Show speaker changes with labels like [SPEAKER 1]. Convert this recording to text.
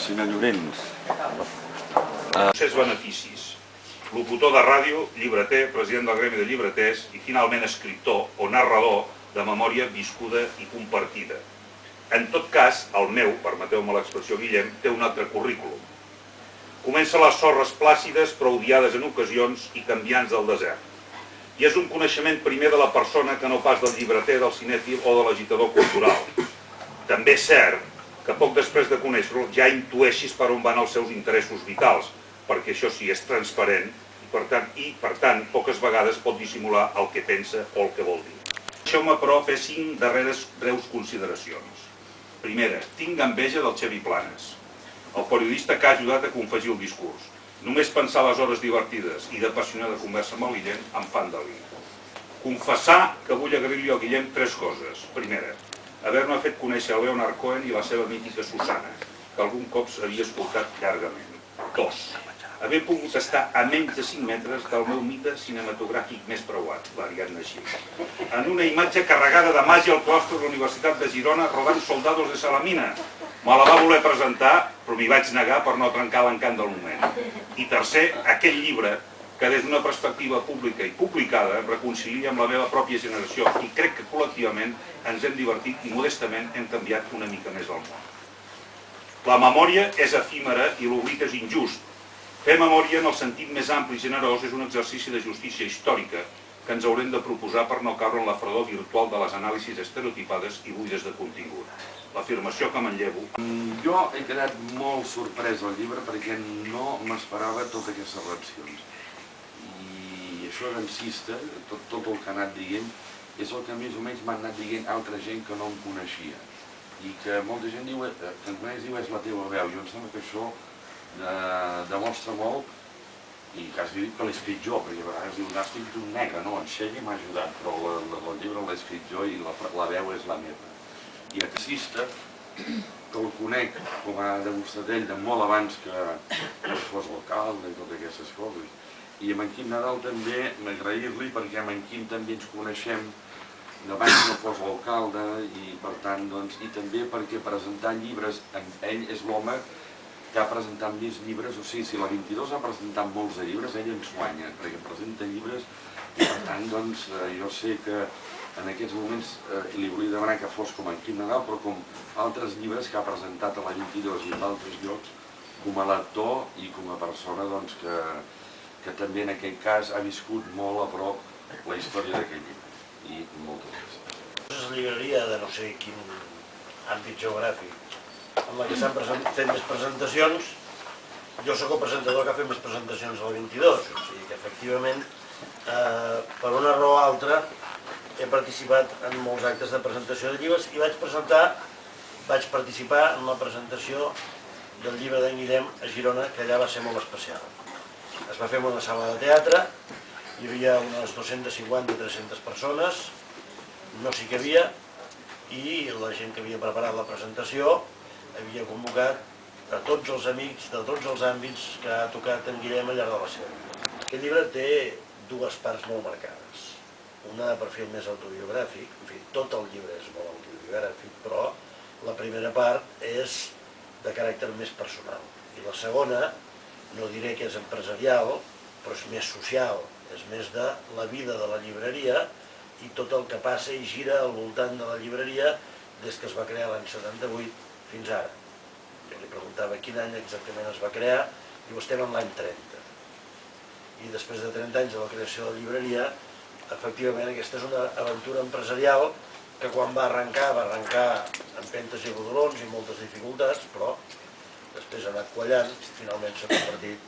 [SPEAKER 1] senyor Llorenç.
[SPEAKER 2] Accés beneficis. Locutor de ràdio, llibreter, president del gremi de llibreters i finalment escriptor o narrador de memòria viscuda i compartida. En tot cas, el meu, permeteu-me l'expressió Guillem, té un altre currículum. Comença les sorres plàcides però odiades en ocasions i canviants del desert. I és un coneixement primer de la persona que no pas del llibreter, del cinèfil o de l'agitador cultural. També és cert que poc després de conèixer-lo ja intueixis per on van els seus interessos vitals, perquè això sí, és transparent i per tant poques vegades pot dissimular el que pensa o el que vol dir. Deixeu-me però fer 5 darreres breus consideracions. Primera, tinc enveja del Xevi Planes, el periodista que ha ajudat a confegir el discurs. Només pensar les hores divertides i d'apassionada conversa amb el Guillem em fan delir. Confessar que vull agrair-li al Guillem 3 coses. Primera, haver-me fet conèixer el Leonard Cohen i la seva mítica Susana, que algun cop s'havia escoltat llargament. 2. Haver pogut estar a menys de 5 metres del meu mite cinematogràfic més preuat, l'Ariadna Gil, en una imatge carregada de màgia al claustre de la Universitat de Girona rodant Soldados de Salamina. Me la va voler presentar, però m'hi vaig negar per no trencar l'encant del moment. I tercer, aquell llibre, que des d'una perspectiva pública i publicada reconcilia amb la meva pròpia generació i crec que col·lectivament ens hem divertit i modestament hem canviat una mica més el món. La memòria és efímera i l'oblit és injust. Fer memòria en el sentit més ampli i generós és un exercici de justícia històrica que ens haurem de proposar per no caure en la fredor virtual de les anàlisis estereotipades i buides de contingut. L'afirmació que manllevo.
[SPEAKER 1] Jo he quedat molt sorprès al llibre perquè no m'esperava totes aquestes reaccions. I això d'encista, tot el que ha anat dient, és el que més o menys m'ha anat dient altra gent que no em coneixia. I que molta gent diu, que em coneix diu és la teva veu. Jo em sembla que això demostra molt, i quasi dic que l'he escrit jo, perquè a vegades diu, n'has escrit un negre, no, en Xevi m'ha ajudat, però el llibre l'he escrit jo i la veu és la meva. I Axista, que el conec, com ha demostrat ell, de molt abans que fos l'alcalde i totes aquestes coses. I amb en Quim Nadal també m'agrair-li, perquè amb en Quim també ens coneixem d'abans que no fos l'alcalde, i per tant, doncs, i també perquè presentar llibres, ell és l'home que ha presentat més llibres, o sigui, si la 22 ha presentat molts de llibres, ell ens guanya, perquè presenta llibres, i per tant, doncs, jo sé que en aquests moments li volia demanar que fos com en Quim Nadal, però com altres llibres que ha presentat a la 22 i en altres llocs, com a lector i com a persona doncs, que també en aquest cas ha viscut molt a prop la història d'aquest llibre. I moltes gràcies.
[SPEAKER 3] És la llibreria de no sé quin àmbit geogràfic en la que s'han fet més presentacions. Jo sóc el presentador que ha fet més presentacions a la 22, o sigui que efectivament, per una raó o altra, he participat en molts actes de presentació de llibres i vaig participar en la presentació del llibre d'en Guillem a Girona, que allà va ser molt especial. Es va fer en una sala de teatre, hi havia unes 250-300 persones, no s'hi cabia, i la gent que havia preparat la presentació havia convocat a tots els amics de tots els àmbits que ha tocat en Guillem al llarg de la seva vida. Aquest llibre té 2 parts molt marcades. Una de perfil més autobiogràfic, en fi, tot el llibre és molt autobiogràfic, però la primera part és de caràcter més personal. I la segona, no diré que és empresarial, però és més social, és més de la vida de la llibreria i tot el que passa i gira al voltant de la llibreria des que es va crear l'any 78 fins ara. Jo li preguntava quin any exactament es va crear, i estem en l'any 30. I després de 30 anys de la creació de la llibreria, efectivament aquesta és una aventura empresarial que quan va arrencar amb empentes i rodolons i moltes dificultats, però després ha anat quallant i finalment s'ha convertit